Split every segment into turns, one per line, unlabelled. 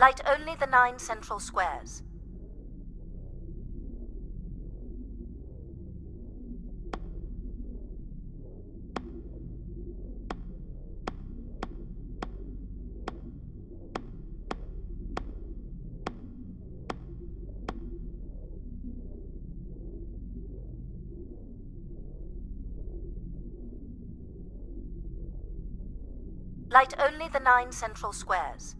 Light only the 9 central squares. Light only the 9 central squares.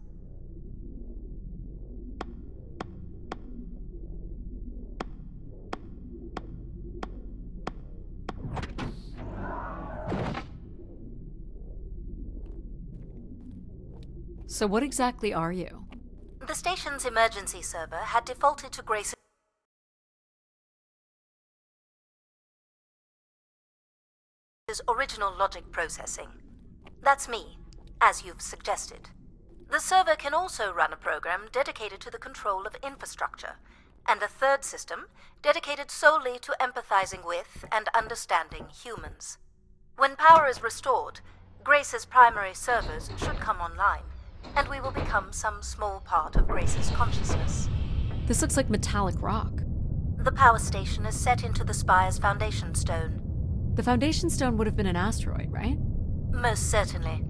So what exactly are you?
The station's emergency server had defaulted to Grace's original logic processing. That's me, as you've suggested. The server can also run a program dedicated to the control of infrastructure, and a third system dedicated solely to empathizing with and understanding humans. When power is restored, Grace's primary servers should come online, and we will become some small part of Grace's consciousness.
This looks like metallic rock.
The power station is set into the spire's foundation stone.
The foundation stone would have been an asteroid, right?
Most certainly.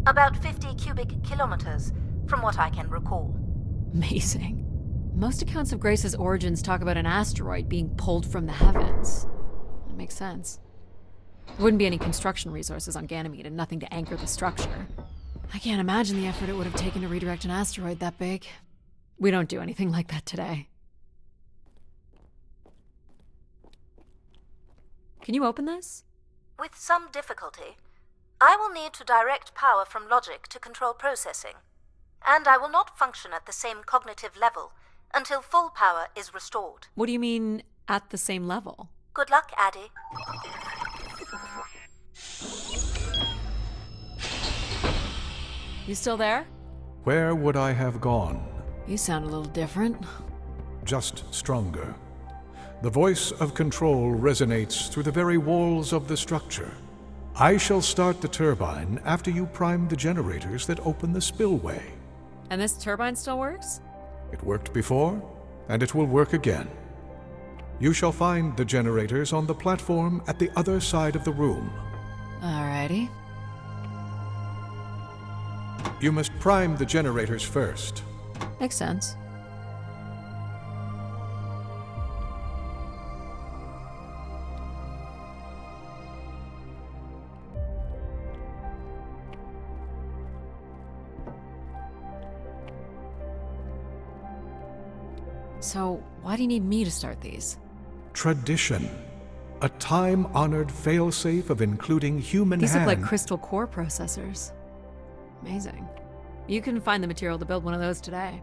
About 50 cubic kilometers, from what I can recall.
Amazing. Most accounts of Grace's origins talk about an asteroid being pulled from the heavens. That makes sense. There wouldn't be any construction resources on Ganymede and nothing to anchor the structure. I can't imagine the effort it would have taken to redirect an asteroid that big. We don't do anything like that today. Can you open this?
With some difficulty. I will need to direct power from logic to control processing. And I will not function at the same cognitive level until full power is restored.
What do you mean, at the same level?
Good luck, Addie.
You still there?
Where would I have gone?
You sound a little different.
Just stronger. The voice of control resonates through the very walls of the structure. I shall start the turbine after you prime the generators that open the spillway.
And this turbine still works?
It worked before, and it will work again. You shall find the generators on the platform at the other side of the room.
Alrighty.
You must prime the generators first.
Makes sense. So, why do you need me to start these?
Tradition. A time-honored failsafe of including human
These
hand.
look like crystal core processors. Amazing. You can find the material to build one of those today.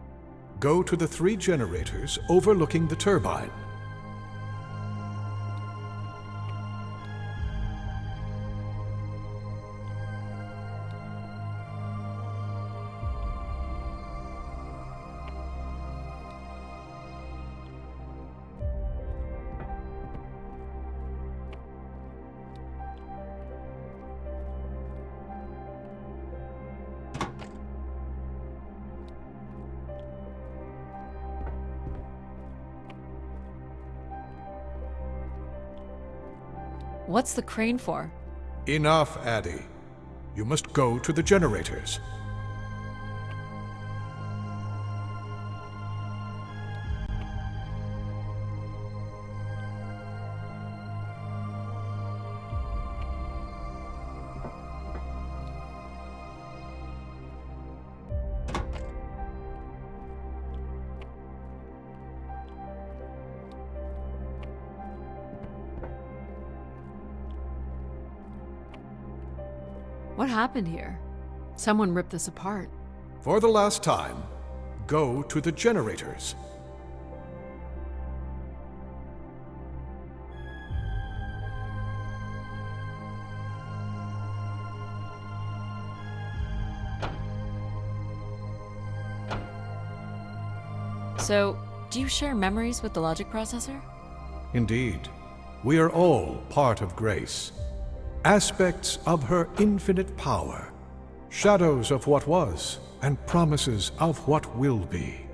Go to the 3 generators overlooking the turbine.
What's the crane for?
Enough, Addie. You must go to the generators.
What happened here? Someone ripped this apart.
For the last time, go to the generators.
So, do you share memories with the logic processor?
Indeed, we are all part of Grace, aspects of her infinite power. shadows of what was, and promises of what will be.